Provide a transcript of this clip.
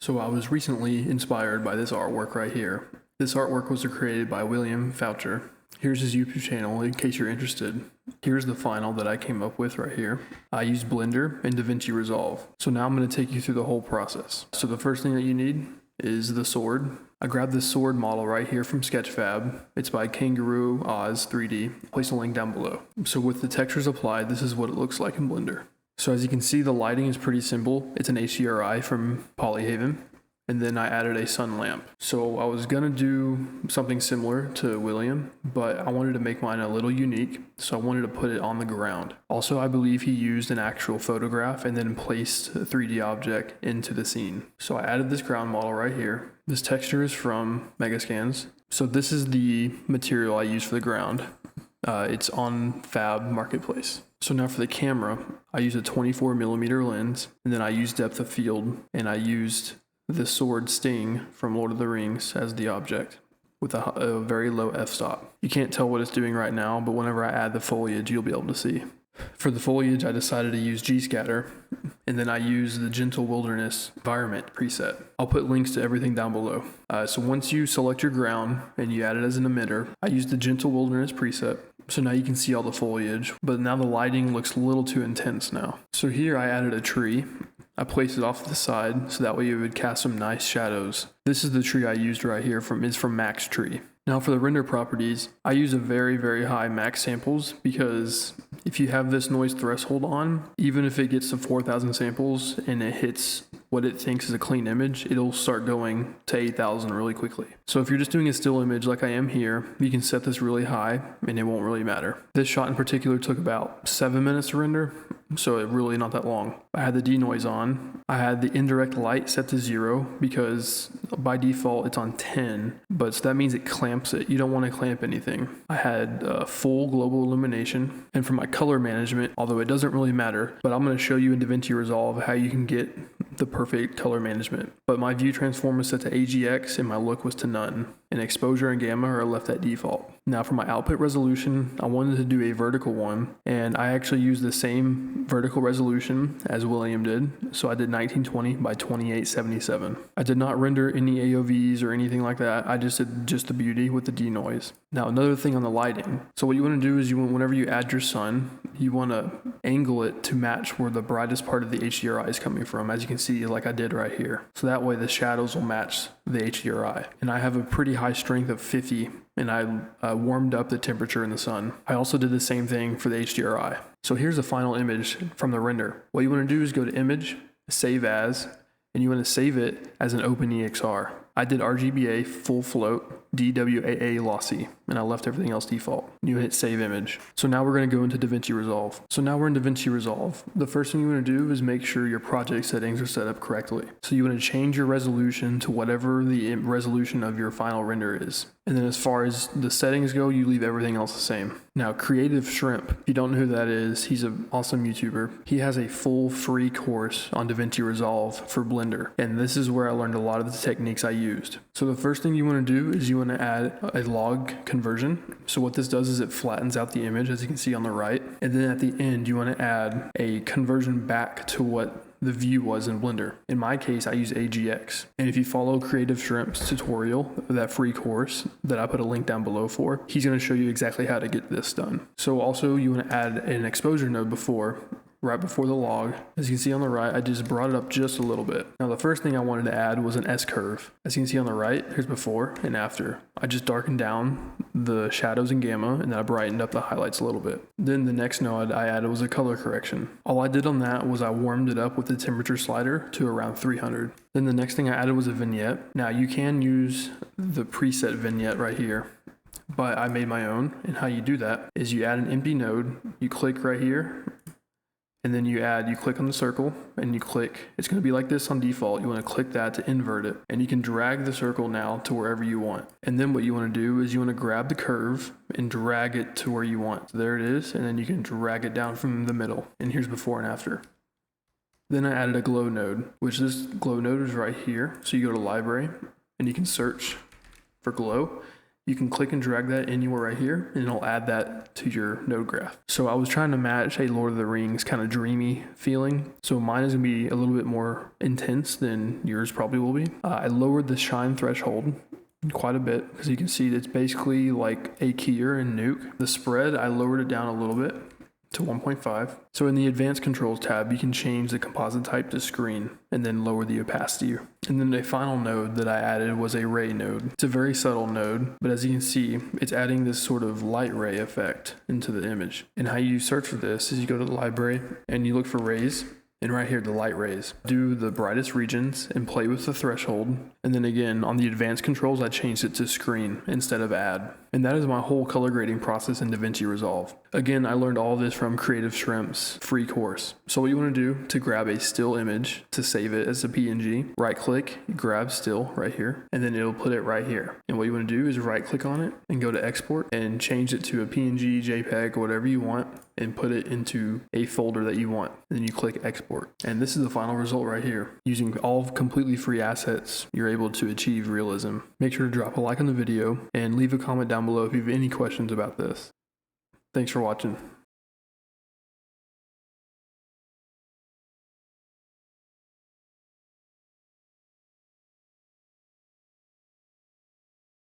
So I was recently inspired by this artwork right here. This artwork was created by William Foucher. Here's his YouTube channel in case you're interested. Here's the final that I came up with right here. I used Blender and DaVinci Resolve. So now I'm going to take you through the whole process. So the first thing that you need is the sword. I grabbed this sword model right here from Sketchfab. It's by Kangaroo Oz 3D. I'll place a link down below. So with the textures applied, this is what it looks like in Blender. So as you can see, the lighting is pretty simple. It's an HDRI from Polyhaven. And then I added a sun lamp. So I was gonna do something similar to William, but I wanted to make mine a little unique. So I wanted to put it on the ground. Also, I believe he used an actual photograph and then placed a 3D object into the scene. So I added this ground model right here. This texture is from Megascans. So this is the material I use for the ground. It's on Fab Marketplace. So now for the camera, I used a 24mm lens, and then I used depth of field, and I used the sword Sting from Lord of the Rings as the object with a very low f-stop. You can't tell what it's doing right now, but whenever I add the foliage, you'll be able to see. For the foliage, I decided to use G-Scatter, and then I use the Gentle Wilderness Environment preset. I'll put links to everything down below. So once you select your ground and you add it as an emitter, I use the Gentle Wilderness preset. So now you can see all the foliage, but now the lighting looks a little too intense now. So here I added a tree. I placed it off to the side so that way it would cast some nice shadows. This is the tree I used right here from Max Tree. Now for the render properties, I use a very, very high max samples because if you have this noise threshold on, even if it gets to 4,000 samples and it hits what it thinks is a clean image, it'll start going to 8,000 really quickly. So if you're just doing a still image like I am here, you can set this really high and it won't really matter. This shot in particular took about 7 minutes to render, so it really not that long. I had the denoise on. I had the indirect light set to 0 because by default it's on 10, but so that means it clamps it. You don't want to clamp anything. I had full global illumination, and for my color management, although it doesn't really matter, but I'm going to show you in DaVinci Resolve how you can get the perfect color management. But my view transform was set to AGX and my look was to none, and exposure and gamma are left at default. Now for my output resolution, I wanted to do a vertical one, and I actually used the same vertical resolution as William did. So I did 1920 by 2877. I did not render any AOVs or anything like that. I just did just the beauty with the denoise. Now another thing on the lighting. So what you want to do is whenever you add your sun, you want to angle it to match where the brightest part of the HDRI is coming from, as you can see like I did right here. So that way the shadows will match the HDRI. And I have a pretty high strength of 50, and I warmed up the temperature in the sun. I also did the same thing for the HDRI. So here's the final image from the render. What you want to do is go to Image, Save As, and you want to save it as an OpenEXR. I did RGBA full float, DWAA lossy, and I left everything else default. You hit Save Image. So now we're going to go into DaVinci Resolve. So now we're in DaVinci Resolve. The first thing you want to do is make sure your project settings are set up correctly. So you want to change your resolution to whatever the resolution of your final render is. And then as far as the settings go, you leave everything else the same. Now, Creative Shrimp, if you don't know who that is, he's an awesome YouTuber. He has a full free course on DaVinci Resolve for Blender. And this is where I learned a lot of the techniques I used. So the first thing you want to do is you want to add a log conversion. So what this does is it flattens out the image, as you can see on the right. And then at the end, you want to add a conversion back to what the view was in Blender. In my case, I use AGX. And if you follow Creative Shrimp's tutorial, that free course that I put a link down below for, he's going to show you exactly how to get this done. So also you want to add an exposure node right before the log. As you can see on the right, I just brought it up just a little bit. Now the first thing I wanted to add was an S-curve. As you can see on the right, here's before and after. I just darkened down the shadows and gamma, and then I brightened up the highlights a little bit. Then the next node I added was a color correction. All I did on that was I warmed it up with the temperature slider to around 300. Then the next thing I added was a vignette. Now you can use the preset vignette right here, but I made my own. And how you do that is you add an empty node, you click right here, and then you click on the circle and you click, it's going to be like this on default. You want to click that to invert it, and you can drag the circle now to wherever you want. And then what you want to do is you want to grab the curve and drag it to where you want. So there it is. And then you can drag it down from the middle. And here's before and after. Then I added a glow node, which this glow node is right here. So you go to library and you can search for glow. You can click and drag that anywhere right here, and it'll add that to your node graph. So I was trying to match a Lord of the Rings kind of dreamy feeling. So mine is gonna be a little bit more intense than yours probably will be. I lowered the shine threshold quite a bit because you can see it's basically like a keyer in Nuke. The spread, I lowered it down a little bit to 1.5. So in the advanced controls tab, you can change the composite type to screen and then lower the opacity. And then the final node that I added was a ray node. It's a very subtle node, but as you can see, it's adding this sort of light ray effect into the image. And how you search for this is you go to the library and you look for rays. And right here, the light rays. Do the brightest regions and play with the threshold. And then again, on the advanced controls, I changed it to screen instead of add. And that is my whole color grading process in DaVinci Resolve. Again, I learned all this from Creative Shrimp's free course. So what you want to do to grab a still image to save it as a PNG, right click, grab still right here, and then it'll put it right here. And what you want to do is right click on it and go to export and change it to a PNG, JPEG, whatever you want, and put it into a folder that you want. And then you click export. And this is the final result right here. Using all completely free assets, you're able to achieve realism. Make sure to drop a like on the video and leave a comment down below if you have any questions about this. Thanks for watching.